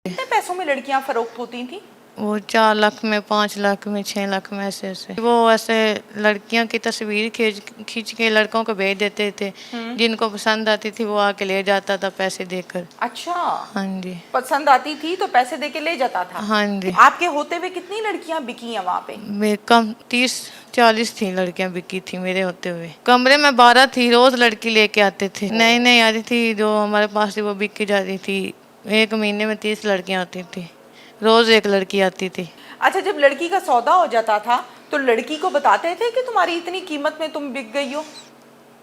कितने पैसों में लड़कियां फरोख्त होती थी? वो 4 लाख में, 5 लाख में, 6 लाख में, ऐसे ऐसे वो ऐसे लड़कियों की तस्वीर खींच के लड़कों को भेज देते थे। जिनको पसंद आती थी वो आके ले जाता था पैसे देकर। अच्छा, हाँ जी। पसंद आती थी तो पैसे देके ले जाता था। हाँ जी। आपके होते हुए कितनी लड़कियां बिकी हैं वहाँ पे? कम 30-40 थी लड़कियां बिकी थी मेरे होते हुए। कमरे में 12 थी, रोज लड़की लेके आते थे। नई नई आती थी जो हमारे पास थी वो बिकी जाती थी। 1 महीने में 30 लड़कियां आती थी, रोज एक लड़की आती थी। अच्छा, जब लड़की का सौदा हो जाता था तो लड़की को बताते थे कि तुम्हारी इतनी कीमत में तुम बिक गई हो?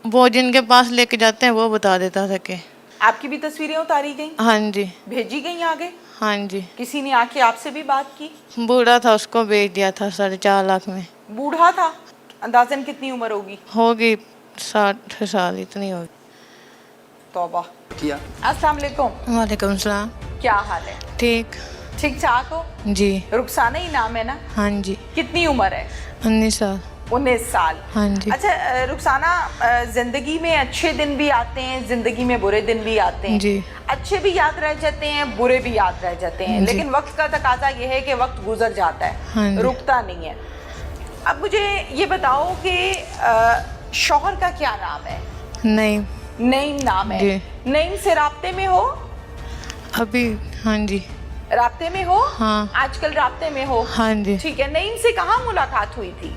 वो जिनके पास लेके जाते हैं वो बता देता था कि। आपकी भी तस्वीरें उतारी गई? हाँ जी। भेजी गई आगे? हाँ जी। किसी ने आके आपसे भी बात की? बूढ़ा था, उसको बेच दिया था 4.5 लाख में। बूढ़ा था? अंदाजन कितनी उम्र होगी? होगी 60 साल इतनी होगी। तौबा किया। अस्सलाम वालेकुम। वालेकुम सलाम। क्या हाल है? ठीक ठीक ठाक हो? जी। रुखसाना ही नाम है ना? हाँ जी। कितनी उम्र है? 19 साल। 19 साल। हाँ जी। अच्छा रुखसाना, जिंदगी में अच्छे दिन भी आते हैं, जिंदगी में बुरे दिन भी आते हैं जी। अच्छे भी याद रह जाते हैं, बुरे भी याद रह जाते हैं, लेकिन वक्त का तकाजा ये है कि वक्त गुजर जाता हाँ है, जी। रुकता नहीं है। अब मुझे ये बताओ कि शौहर का क्या नाम है? नहीं। नईम नाम है। जी। नईम से राब्ते में हो अभी? हाँ जी। राब्ते में हो? हाँ। आजकल राब्ते में हो? हाँ जी। ठीक है। नईम से कहाँ मुलाकात हुई थी?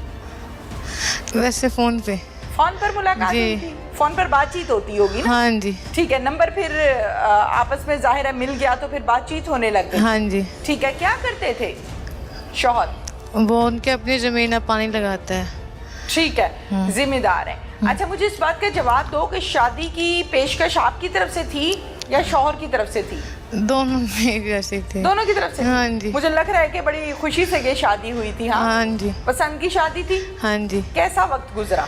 वैसे फोन पे। फोन पर मुलाकात जी। हुई थी? फोन पर बातचीत होती होगी ना? हाँ जी। ठीक है। नंबर फिर आपस में जाहिर है मिल गया तो फिर बातचीत होने लग गई। हाँ जी। ठीक है। क्या करते थे शौहर? वो उनके अपनी जमीन में पानी लगाता है। ठीक है, जिम्मेदार है। अच्छा, मुझे इस बात का जवाब दो कि शादी की पेशकश आपकी तरफ से थी या शौहर की तरफ से थी? दोनों में ऐसे थे। दोनों की तरफ से थी? हाँ जी। मुझे लग रहा है कि बड़ी खुशी से ये शादी हुई थी। हाँ? हाँ जी। पसंद की शादी थी? हाँ जी। कैसा वक्त गुजरा?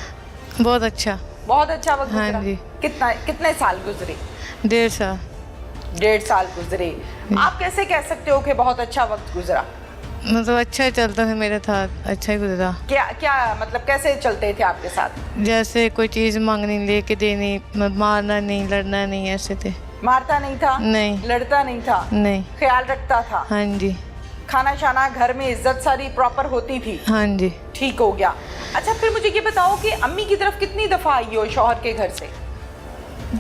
बहुत अच्छा। बहुत अच्छा वक्त हाँ गुजरा। जी। कितने साल गुजरे? 1.5 साल। 1.5 साल गुजरे। आप कैसे कह सकते हो कि बहुत अच्छा वक्त गुजरा? मतलब अच्छा ही चलता था मेरे साथ, अच्छा ही गुजरा। क्या क्या मतलब कैसे चलते थे आपके साथ? जैसे कोई चीज़ मांगनी, लेके देनी, मारना नहीं, लड़ना नहीं, ऐसे थे। मारता नहीं था? नहीं। लड़ता नहीं था? नहीं। ख्याल रखता था? हाँ जी। खाना शाना घर में इज्जत सारी प्रॉपर होती थी? हाँ जी। ठीक हो गया। अच्छा, फिर मुझे ये बताओ कि अम्मी की तरफ कितनी दफा आई हो शौहर के घर से?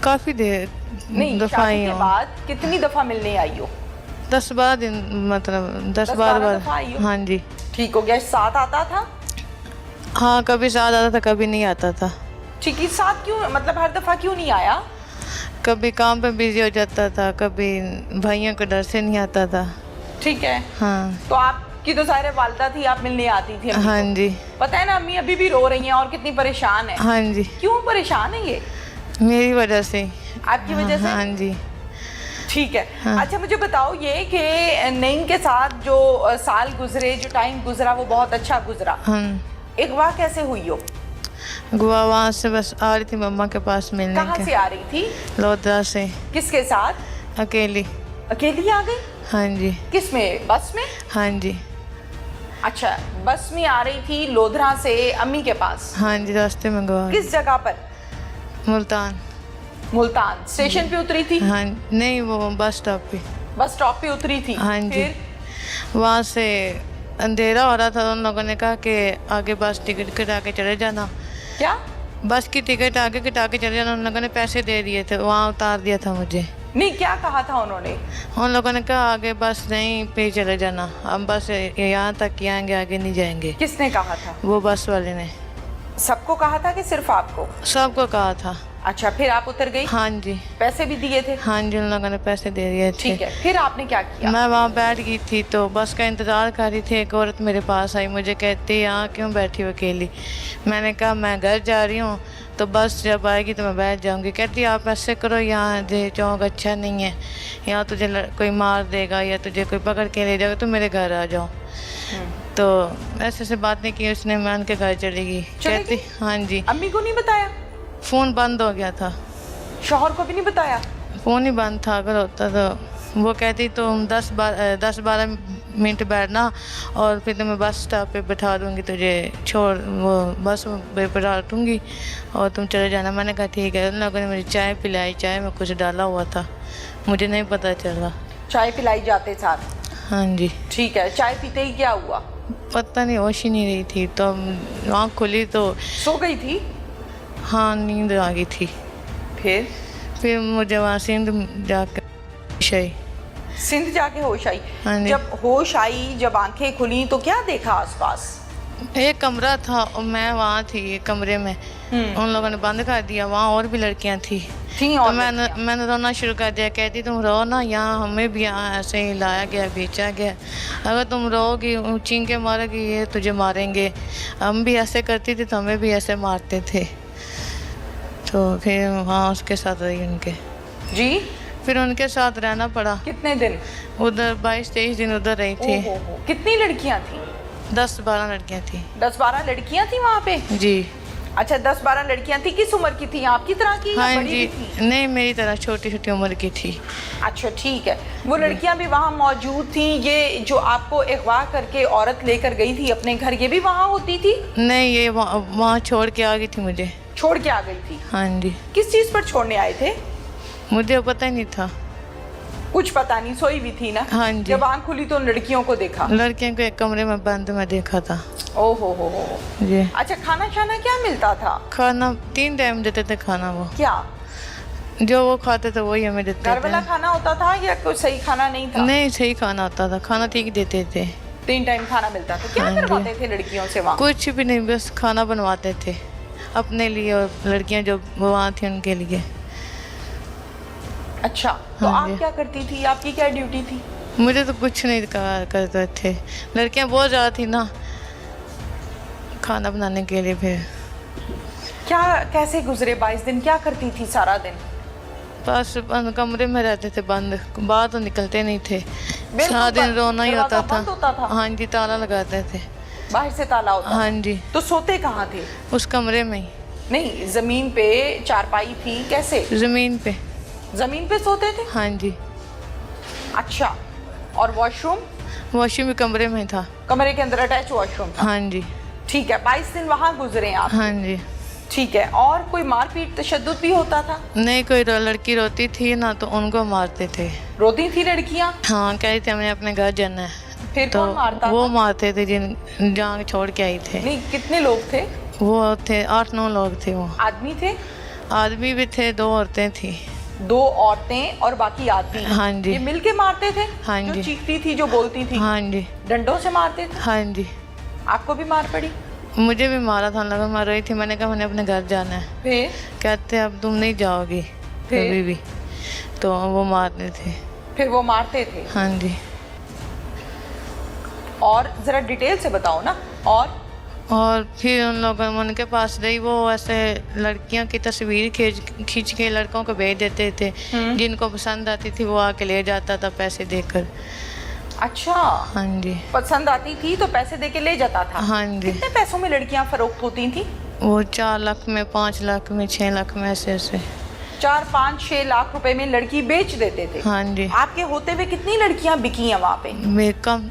काफ़ी देर नहीं, दफा शादी आई के हूँ। बाद कितनी दफा मिलने आई हो? 10-12 दिन, मतलब 10-12 बार। दफा आई हो? हाँ जी। ठीक हो गया। साथ आता था? हाँ, कभी साथ आता था, कभी नहीं आता था। ठीक है। साथ क्यों, मतलब हर दफा क्यों नहीं आया? कभी काम पे बिजी हो जाता था, कभी भाइयों के डर से नहीं आता था। ठीक है। हाँ। तो आपकी तो सारे वालदा थी, आप मिलने आती थी अम्मी हाँ को। जी। पता है ना, अम्मी अभी भी रो रही हैं और कितनी परेशान है। हाँ जी। क्यों परेशान है ये? मेरी वजह से। आपकी वजह से? हाँ जी। ठीक है। हाँ। अच्छा, मुझे बताओ ये कि नईम के साथ जो साल गुजरे, जो टाइम गुजरा, वो बहुत अच्छा गुजरा। हाँ। अगवा कैसे हुई हो? गोवा वहाँ से बस आ रही थी मम्मा के पास मिलने कहाँ के। से आ रही थी? लोधरा से। किसके साथ? अकेली। अकेली आ गई? हाँ जी। किस में? बस में? हाँ जी। अच्छा, बस में आ रही थी लोधरा से अम्मी के पास? हाँ जी, रास्ते में गोवा। किस जगह पर? मुल्तान। मुल्तान स्टेशन पे उतरी थी? हाँ। नहीं, वो बस स्टॉप पे। बस स्टॉप पे उतरी थी? हाँ जी। फिर? वहाँ से अंधेरा हो रहा था, उन लोगों ने कहा कि आगे बस टिकट कटा के चले जाना। क्या? बस की टिकट आगे कटा के चले जाना। उन लोगों ने पैसे दे दिए थे, वहाँ उतार दिया था मुझे। नहीं, क्या कहा था उन्होंने? उन लोगों ने कहा आगे बस नहीं पे चले जाना, हम बस यहाँ तक ही आएंगे, आगे नहीं जाएंगे। किसने कहा था? वो बस वाले ने। सबको कहा था कि सिर्फ आपको? सबको कहा था। अच्छा, फिर आप उतर गई? हाँ जी। पैसे भी दिए थे? हाँ जी, उन लोगों ने पैसे दे दिए थे। ठीक है। फिर आपने क्या किया? मैं वहाँ बैठ गई थी तो बस का इंतज़ार कर रही थी। एक औरत मेरे पास आई, मुझे कहती यहाँ क्यों बैठी हो अकेली? मैंने कहा मैं घर जा रही हूँ, तो बस जब आएगी तो मैं बैठ जाऊँगी। कहती आप ऐसे करो, यहाँ जे चौक अच्छा नहीं है, यहाँ तुझे कोई मार देगा या तुझे कोई पकड़ के ले जाएगा, तो मेरे घर आ जाओ। तो ऐसे ऐसे बातें की उसने, मैं उनके घर चली गई। कहती हाँ जी। अम्मी को नहीं बताया? फ़ोन बंद हो गया था। शौहर को भी नहीं बताया? फ़ोन ही बंद था, अगर होता तो वो कहती तुम 10-12 मिनट बैठना और फिर तुम्हें बस स्टॉप पे बैठा दूँगी, तुझे छोड़ वो बस पे बैठा दूँगी और तुम चले जाना। मैंने कहा ठीक है। उन लोगों ने मेरी चाय पिलाई, चाय में कुछ डाला हुआ था, मुझे नहीं पता चला। चाय पिलाई जाते साथ? हाँ जी। ठीक है, चाय पीते ही क्या हुआ? पता नहीं, होश ही नहीं रही थी, तो आँख खुली तो सो गई थी? हाँ, नींद आ गई थी। फिर मुझे वहाँ सिंध जाकर होश आई। सिंध जाके होश आई? हाँ जी। जब होश आई, जब आंखें खुली तो क्या देखा आसपास? एक कमरा था और मैं वहाँ थी एक कमरे में। उन लोगों ने बंद कर दिया, वहाँ और भी लड़कियाँ थी। और तो मैंने रोना शुरू कर दिया। कहती तुम रो ना, यहाँ हमें भी यहाँ ऐसे ही लाया गया, बेचा गया। अगर तुम रोगी, चींके मारोगी, ये तुझे मारेंगे। हम भी ऐसे करती थी तो हमें भी ऐसे मारते थे। तो फिर वहाँ उसके साथ रही उनके। जी? फिर उनके साथ रहना पड़ा। कितने दिन? उधर 22-23 दिन उधर रही थी। कितनी लड़कियाँ थी? 10-12 लड़कियाँ थी। 10-12 लड़कियाँ थी वहाँ पे? जी। अच्छा, 10-12 लड़कियाँ थी। किस उम्र की थी? आपकी तरह की या हाँ बड़ी जी, भी थी? नहीं, मेरी तरह छोटी छोटी उम्र की थी। अच्छा, ठीक है। वो लड़कियाँ भी वहाँ मौजूद थी? ये जो आपको अगवा करके औरत लेकर गई थी अपने घर, ये भी वहाँ होती थी? नहीं, ये वहाँ छोड़ के आ गई थी मुझे। छोड़ के आ गई थी? हाँ जी। किस चीज़ पर छोड़ने आए थे? मुझे पता ही नहीं था। कुछ पता नहीं, सोई भी थी ना? हाँ जी। जब आँख खुली तो उन लड़कियों को देखा? लड़कियों को एक कमरे में बंद में देखा था। ओहो हो। जी। अच्छा, खाना शाना क्या मिलता था? खाना 3 टाइम देते थे खाना। वो क्या जो वो खाते थे वही हमें देते घर वाला थे। खाना होता था या कोई सही खाना नहीं था? नहीं, सही खाना होता था, खाना ठीक देते थे। 3 टाइम खाना मिलता था। क्या हाँ जी। करवाते थे लड़कियों से वहाँ? कुछ भी नहीं, बस खाना बनवाते थे अपने लिए और लड़कियां जो वहाँ थी उनके लिए। अच्छा, तो हाँ आप जी। क्या करती थी? आपकी क्या ड्यूटी थी? मुझे तो कुछ नहीं करते थे। लड़कियां बहुत ज़्यादा थी ना खाना बनाने के लिए। फिर क्या कैसे गुजरे 22 दिन? क्या करती थी सारा दिन? बस बंद कमरे में रहते थे, बंद, बाहर तो निकलते नहीं थे। बिल्कुल सारा दिन बंद, रोना ही होता दरवाज़ा था। बंद होता था? हाँ जी, ताला लगाते थे। बाहर से ताला होता? हाँ जी। तो सोते कहाँ थे? उस कमरे में ही। नहीं, जमीन पे चारपाई थी? कैसे? ज़मीन पे। जमीन पे सोते थे? हाँ जी। अच्छा, और वॉशरूम? वॉशरूम भी कमरे में ही था। कमरे के अंदर अटैच वॉशरूम था? हाँ जी। ठीक है, 22 दिन वहाँ गुजरे आप? हाँ जी। ठीक है, और कोई मारपीट तशद्दुद भी होता था? नहीं, कोई लड़की रोती थी ना तो उनको मारते थे। रोती थी लड़कियाँ? हाँ, कहती थी हमने अपने घर जाना है। फिर तो कौन मारता वो था? मारते थे जिन जहाँ छोड़ के आई थे। नहीं, कितने लोग थे? वो थे 8-9 लोग थे। वो आदमी थे? आदमी भी थे, 2 औरतें थी। 2 औरतें और बाकी आदमी? हाँ जी। ये मिल के मारते थे? हाँ जो जी। चीखती थी, जो बोलती थी? हाँ जी। डंडों से मारते थे? हाँ जी। आपको भी मार पड़ी? मुझे भी मारा था, लगा मार रही थी। मैंने कहा मैंने अपने घर जाना है। फिर? कहते अब तुम नहीं जाओगी फिर? कभी भी। तो वो मारते थे। फिर वो मारते थे? हाँ जी। और ज़रा डिटेल से बताओ ना। और फिर उन लोगों में उनके पास रही, वो ऐसे लड़कियों की तस्वीर खींच के लड़कों को भेज देते थे। जिनको पसंद आती थी वो आके ले जाता था पैसे देकर। अच्छा, हाँ जी। पसंद आती थी तो पैसे दे के ले जाता था? हाँ जी। कितने पैसों में लड़कियां फरोख्त होती थी? वो 4 लाख में, 5 लाख में, 6 लाख में, ऐसे ऐसे। 4, 5, 6 लाख रुपए में लड़की बेच देते थे? हाँ जी। आपके होते हुए कितनी लड़कियां बिकी हैं वहाँ पे? मेरे कम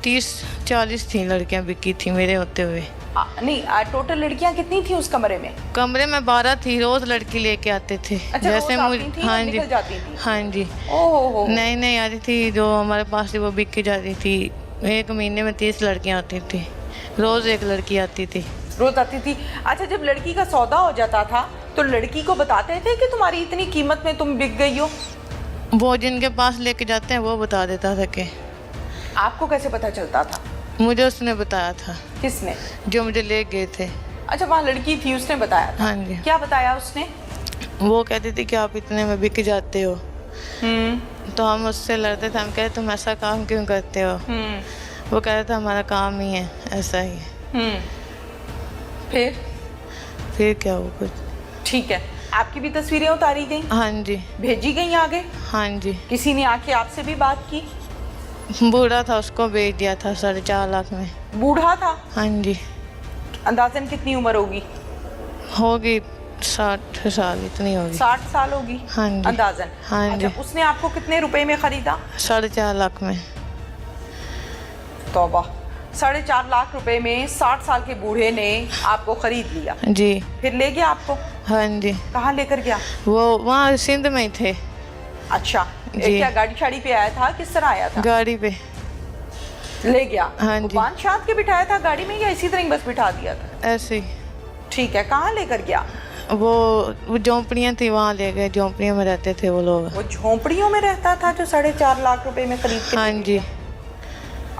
30-40 थी लड़कियां बिकी थी मेरे होते हुए। नहीं, टोटल लड़कियां कितनी थी उस कमरे में? कमरे में 12 थी। रोज लड़की लेके आते थे। अच्छा, रोज आती थी हाँ और जी। निकल जाती थी? हाँ जी। ओहो। नई नई आती थी जो हमारे पास थी वो बिक के जाती थी। 1 महीने में 30 लड़कियां आती थी। रोज एक लड़की आती थी। रोज आती थी? अच्छा, जब लड़की का सौदा हो जाता था तो लड़की को बताते थे कि तुम्हारी इतनी कीमत में तुम बिक गई हो? वो जिनके पास लेके जाते हैं वो बता देता था कि। आपको कैसे पता चलता था? मुझे उसने बताया था। किसने? जो मुझे ले गए थे। अच्छा, वहाँ लड़की थी, उसने बताया था? हाँ जी। क्या बताया उसने? वो कहती थी कि आप इतने में बिक जाते हो। तो हम उससे लड़ते थे। हम कहते तुम ऐसा काम क्यों करते हो? वो कह रहा था हमारा काम ही है ऐसा ही। फिर क्या हुआ कुछ? ठीक है, आपकी भी तस्वीरें उतारी गई? हाँ जी। भेजी गई आगे? हाँ जी। किसी ने आके आपसे भी बात की? बूढ़ा था, उसको बेच दिया था 4.5 लाख में। बूढ़ा था? हाँ जी। अंदाजन कितनी उम्र होगी? होगी 60 साल, इतनी होगी। 60 साल होगी? हाँ जी। अंदाजन? हाँ जी। अच्छा, उसने आपको कितने रुपए में खरीदा? 4.5 लाख में। तौबा, 4.5 लाख रुपए में 60 साल के बूढ़े ने आपको खरीद लिया? जी। फिर ले गया आपको? हाँ जी। कहाँ लेकर गया? वो वहाँ सिंध में ही थे। अच्छा, जी। क्या गाड़ी शाड़ी पे आया था, किस तरह आया था? गाड़ी पे ले गया? हाँ वो जी। बांध शांत के बिठाया था गाड़ी में या इसी तरह ही बस बिठा दिया था? ऐसे ही। ठीक है, कहाँ लेकर गया? वो झोंपड़ियाँ थी, वहाँ ले गए, झोंपड़ियों में रहते थे वो लोग। वो झोंपड़ियों में रहता था जो 4.5 लाख रुपए में खरीद के? हाँ जी।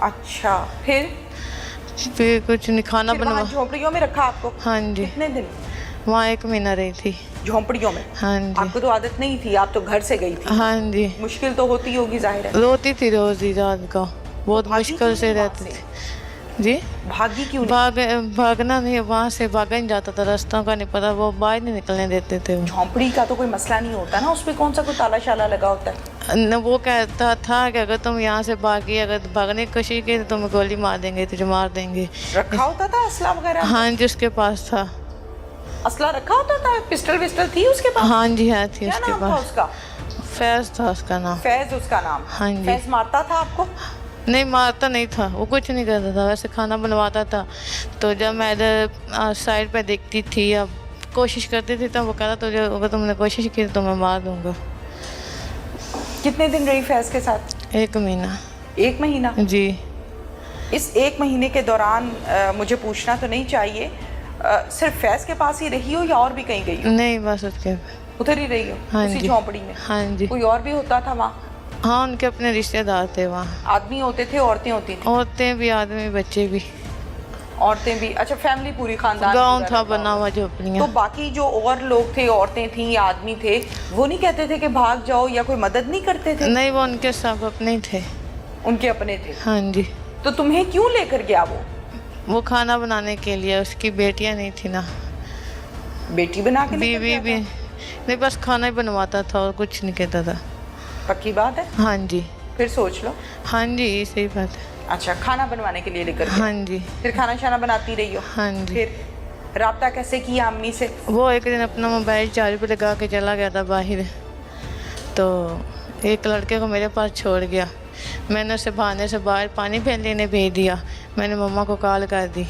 अच्छा, फिर कुछ नहीं, खाना फिर बनवा। वहाँ झोंपड़ियों में रखा आपको? हाँ जी। कितने दिन वहाँ 1 महीना रही थी। झोंपड़ियों में? हाँ जी। आपको तो आदत नहीं थी, आप तो घर से गई थी। हाँ जी। मुश्किल तो होती होगी, जाहिर है। रोती थी रोज ही रात को, बहुत भागी मुश्किल क्यों से नहीं रहती वहाँ थी। जी। भागी क्यों नहीं? भागना नहीं, वहाँ से भागा नहीं जाता था, रास्तों का नहीं पता, वो बाहर नहीं निकलने देते थे वो। झोंपड़ी का तो कोई मसला नहीं होता ना, उसमें कौन सा कोई ताला शाला लगा होता है? न, वो कहता था कि अगर तुम यहाँ से भागी, अगर भागने की कोशिश की तो तुम्हें गोली मार देंगे, तुझे मार देंगे। रखा होता था असला वगैरह? हाँ जी, उसके पास था। असला रखा होता था? पिस्टल विस्टल थी उसके पास? हाँ जी, है थी क्या उसके नाम था पास। उसका? फैज था उसका नाम। फैज उसका नाम? हाँ जी। फैज मारता था आपको? नहीं, मारता नहीं था, वो कुछ नहीं करता था, वैसे खाना बनवाता था। तो जब मैं इधर साइड पे देखती थी या कोशिश करती थी तो वो कहता तुझे, अगर तुमने कोशिश की तो मैं मार दूंगा। कितने दिन रही फैज के साथ? 1 महीना। 1 महीना? जी। इस 1 महीने के दौरान मुझे पूछना तो नहीं चाहिए, सिर्फ फैज के पास ही रही हो या और भी कहीं गई हो? नहीं, बस उसके। उधर ही रही हो? हाँ उसी जी। झोंपड़ी में? हाँ जी। कोई और भी होता था वहाँ? हाँ, उनके अपने रिश्तेदार थे वहाँ। आदमी होते थे, औरतें होती थी? औरतें भी, आदमी, बच्चे भी। औरतें भी? अच्छा, फैमिली पूरी, खानदान गांव पूरा था रखा बना हुआ। हुआ तो झोपड़ियाँ। बाकी जो और लोग थे, औरतें थी या आदमी थे, वो नहीं कहते थे कि भाग जाओ या कोई मदद नहीं करते थे? नहीं, वो उनके सब अपने ही थे। उनके अपने थे? हाँ जी। तो तुम्हें क्यों लेकर गया वो खाना बनाने के लिए, उसकी बेटियाँ नहीं थी ना। बेटी बना के लेकर बीवी गया भी था? नहीं, बस खाना ही बनवाता था और कुछ नहीं कहता था। पक्की बात है? हाँ जी। फिर सोच लो। हाँ जी, सही बात है। अच्छा, खाना बनवाने के लिए लेकर गया? हाँ जी। फिर खाना शाना बनाती रही हो? हाँ जी। फिर राब्ता कैसे किया अम्मी से? वो एक दिन अपना मोबाइल चार्ज पे लगा के चला गया था बाहर, तो एक लड़के को मेरे पास छोड़ गया। मैंने उसे बहाने से बाहर पानी लेने भेज दिया। मैंने मम्मा को कॉल कर दी।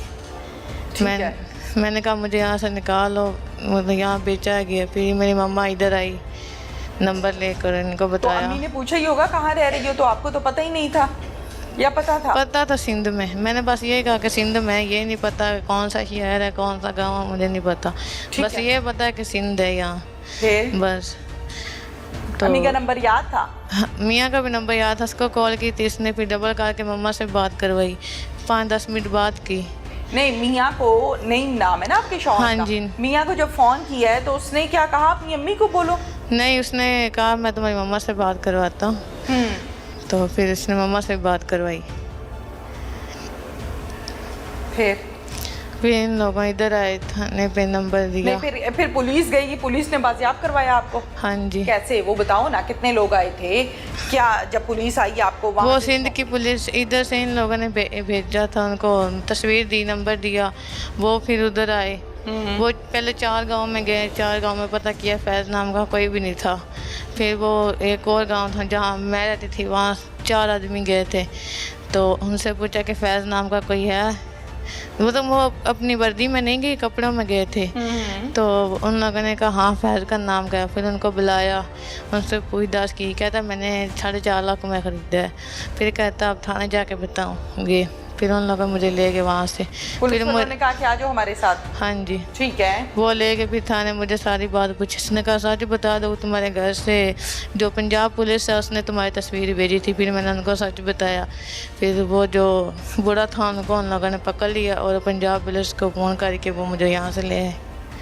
मैंने कहा मुझे यहाँ से निकालो, मतलब यहाँ बेचा गया। फिर मेरी मम्मा इधर आई, नंबर लेकर इनको तो बताया। अम्मी ने पूछा ही होगा कहाँ रह रही हो, तो आपको तो पता ही नहीं था या पता था? पता था सिंध में। मैंने बस ये कहा कि सिंध में, ये नहीं पता कौन सा शहर है, कौन सा गांव है, मुझे नहीं पता। बस है। ये पता है कि सिंध है यहाँ, फिर बस। अम्मी का नंबर याद था? हाँ, मियाँ का भी नंबर याद था। उसको कॉल की थी इसने, फिर डबल करके मम्मा से बात करवाई। 5-10 मिनट बात की। नहीं, मियाँ को नहीं, नाम है ना आपके शौहर हाँ का? जी। मियाँ को जब फोन किया है तो उसने क्या कहा? अपनी अम्मी को बोलो। नहीं, उसने कहा मैं तुम्हारी मम्मा से बात करवाता हूँ। तो फिर उसने मम्मा से बात करवाई। फिर इन लोगों इधर आए, थाने पे नंबर दिया। नहीं, फिर पुलिस गई, पुलिस ने बाजियाब करवाया आपको? हाँ जी। कैसे, वो बताओ ना, कितने लोग आए थे? क्या जब पुलिस आई आपको वहाँ वो से? सिंध की पुलिस, इधर से इन लोगों ने भेजा था, उनको तस्वीर दी, नंबर दिया। वो फिर उधर आए। वो पहले 4 गांव में गए, 4 गांव में पता किया, फैज़ नाम का कोई भी नहीं था। फिर वो एक और गांव था जहां मैं रहती थी, वहाँ 4 आदमी गए थे। तो उनसे पूछा कि फैज़ नाम का कोई है। वो अपनी वर्दी में नहीं गए, कपड़ों में गए थे। तो उन लोगों ने कहा हाँ फैज़ का नाम क्या है। फिर उनको बुलाया, उनसे पूछताछ की। कहता मैंने 4.5 लाख में ख़रीदा है। फिर कहता अब थाने जाके बताऊँगे। फिर उन लोगों मुझे ले गए वहाँ से। पुलिस फिर वालों ने कहा कि आ जाओ हमारे साथ? हाँ जी। ठीक है। वो ले गए फिर थाने, मुझे सारी बात पूछी। उसने कहा सच बता दो, तुम्हारे घर से जो पंजाब पुलिस है उसने तुम्हारी तस्वीर भेजी थी। फिर मैंने उनको सच बताया। फिर वो जो बुरा था उनको उन लोगों ने पकड़ लिया और पंजाब पुलिस को फ़ोन करके वो मुझे यहाँ से ले आए।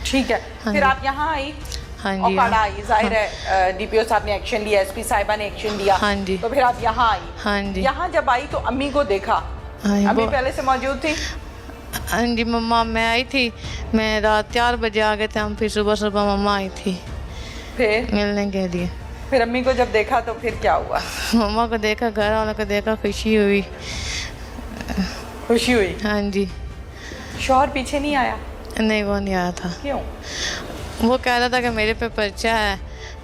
ठीक है। फिर आप यहाँ आई? हाँ और जी। काड़ा आई, जाहिर है डीपीओ साहब ने एक्शन लिया, एसपी साहिबा ने एक्शन लिया। हाँ जी। तो फिर आप यहाँ आई? हाँ जी। यहाँ जब आई तो अम्मी को देखा? हाँ, अम्मी पहले से मौजूद थी? हाँ जी, मम्मा मैं आई थी, मैं रात 4 बजे आ गए थे हम। फिर सुबह मम्मा आई थी फिर मिलने के लिए। फिर अम्मी को जब देखा तो फिर क्या हुआ? मम्मा को देखा, घर वालों को देखा, खुशी हुई। खुशी हुई? हाँ जी। शौहर पीछे नहीं आया? नहीं, वो नहीं आया था। क्यों? वो कह रहा था कि मेरे पे पर्चा है,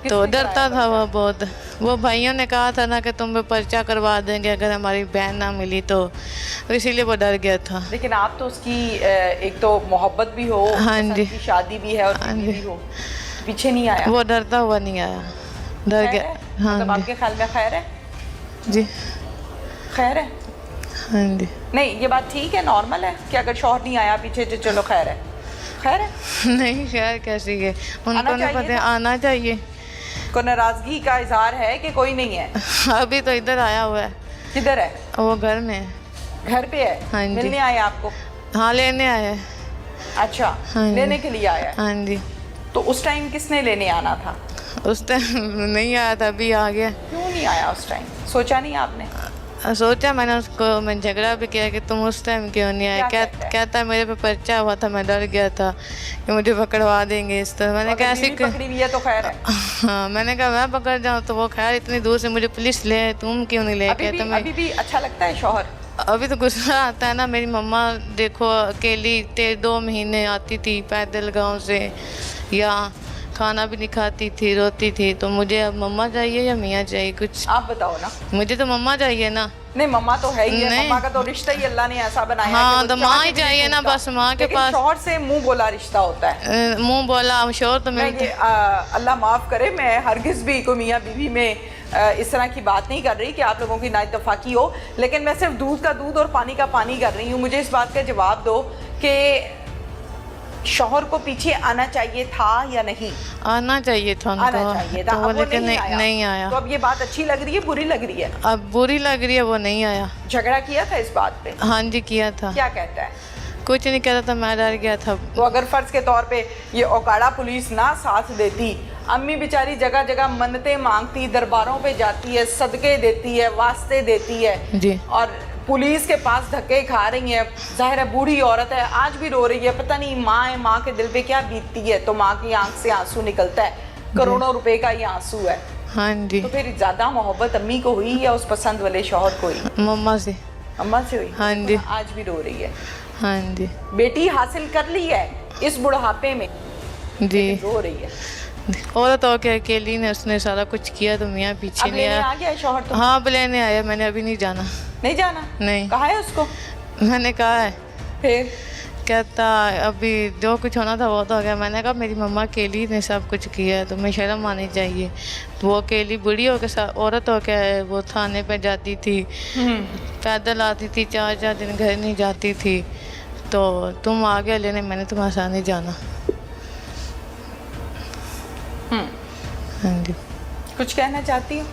तो डरता था वो बहुत। वो भाइयों ने कहा था ना कि तुम पे पर्चा करवा देंगे अगर हमारी बहन ना मिली, तो इसीलिए वो डर गया था। लेकिन आप तो उसकी एक तो मोहब्बत भी हो, हाँ जी, की शादी भी है और बीवी भी हो, पीछे नहीं आया? वो डरता हुआ नहीं आया। डर खैर गया। है? हाँ मतलब जी आपके ख्याल में खैर है? जी। खैर है? हाँ जी। नहीं, ये बात ठीक है, नॉर्मल है कि अगर शौहर नहीं आया पीछे तो चलो खैर है? खैर है? नहीं खैर कैसी है, आना उनको नहीं चाहिए पता, था। आना चाहिए। को नाराजगी का इजहार है कि कोई नहीं है? अभी तो इधर आया हुआ है, किधर है? वो घर में है। घर पे है? हाँ जी। मिलने आया आपको? हाँ लेने आया है। अच्छा, हाँ जी। लेने के लिए आया है। हाँ जी। तो उस टाइम किसने लेने आना था? उस टाइम नहीं आया था, अभी आ गया। क्यों नहीं आया उस टाइम? सोचा नहीं आपने? सोचा मैंने, उसको मैं झगड़ा भी किया कि तुम उस टाइम क्यों नहीं आए। क्या कहता है? कहता है मेरे पे पर्चा हुआ था, मैं डर गया था कि मुझे पकड़वा देंगे इस तरह। मैंने कहा अगर ऐसी बीवी पकड़ी हुई है तो खैर है। हाँ मैंने कहा मैं पकड़ जाऊँ तो वो खैर, इतनी दूर से मुझे पुलिस ले आए, तुम क्यों नहीं ले? कहता मैं अभी भी अच्छा लगता है शौहर? अभी तो गुस्सा आता है ना। मेरी मम्मा देखो अकेली 2 महीने आती थी पैदल गांव से, या खाना भी नहीं खाती थी, रोती थी। तो मुझे अब मम्मा चाहिए या मियाँ चाहिए? कुछ आप बताओ ना। मुझे तो मम्मा चाहिए ना। नहीं, मम्मा तो है ही है। नहीं। मम्मा का तो रिश्ता ही अल्लाह ने ऐसा बनाया है हाँ, कि तो वो माँ चाह ही के भी नहीं चाहिए ना, टूटता। बस माँ के लेकिन पास। शौहर से मुंह बोला रिश्ता होता है। मुंह बोला शोर तो मैं मिलता ये अल्लाह माफ़ करे, मैं हरगिज़ भी को मियाँ बीवी में इस तरह की बात नहीं कर रही कि आप लोगों की ना इत्तेफाकी हो, लेकिन मैं सिर्फ दूध का दूध और पानी का पानी कर रही हूँ। मुझे इस बात का जवाब दो कि शौहर को पीछे आना चाहिए था या नहीं? आना चाहिए था उनको। आना चाहिए था, तो वो अब वो लेकिन नहीं आया। तो अब ये बात अच्छी लग रही है, बुरी लग रही है? अब बुरी लग रही है, वो नहीं आया। झगड़ा किया था इस बात पे? हाँ जी किया था। क्या कहता है? कुछ नहीं कहता था, मैं डर गया था। तो अगर फ़र्ज के तौर पे ये ओकाड़ा पुलिस ना साथ देती, अम्मी बेचारी जगह जगह मन्नतें मांगती, दरबारों पे जाती है, सदके देती है, वास्ते देती है जी। और पुलिस के पास धक्के खा रही है। जाहिर है बूढ़ी औरत है, आज भी रो रही है। पता नहीं माँ है, माँ के दिल पे क्या बीतती है। तो माँ की आंख से आंसू निकलता है, करोड़ों रुपए का ये आंसू है। हाँ जी। तो फिर ज़्यादा मोहब्बत अम्मी को हुई या उस पसंद वाले शौहर को हुई? मम्मा से। अम्मा से हुई। हाँ जी। आज भी रो रही है। हाँ जी। बेटी हासिल कर ली है इस बुढ़ापे में, जी। रो रही है। और तो क्या, अकेली ने उसने सारा कुछ किया, तो मियाँ पीछे अब नहीं लेने आया। आ गया है शौहर तो? हाँ अब लेने आया, मैंने अभी नहीं जाना। नहीं जाना? नहीं। कहा है उसको? मैंने कहा है। फिर कहता अभी जो कुछ होना था वो तो हो गया। मैंने कहा मेरी मम्मा अकेली ने सब कुछ किया है, तुम्हें शर्म आनी चाहिए। तो वो अकेली बूढ़ी हो के औरत हो के वो थाने पे जाती थी, पैदल आती थी, 4-4 दिन घर नहीं जाती थी। तो तुम आ गए लेने, मैंने तुम्हारे साथ नहीं जाना। हाँ जी। कुछ कहना चाहती हो?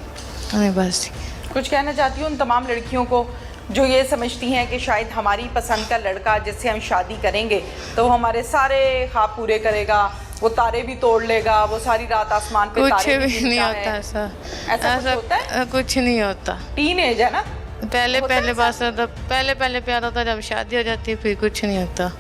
नहीं बस। कुछ कहना चाहती हूँ उन तमाम लड़कियों को जो ये समझती हैं कि शायद हमारी पसंद का लड़का जिससे हम शादी करेंगे तो वो हमारे सारे ख्वाब पूरे करेगा, वो तारे भी तोड़ लेगा, वो सारी रात आसमान पे कुछ तारे भी गिनता नहीं है। होता ऐसा। ऐसा कुछ होता है? कुछ नहीं होता। टीन एज है ना? पहले होता है पहले ऐसा? बात होता, पहले प्यार होता, जब शादी हो जाती है फिर कुछ नहीं होता।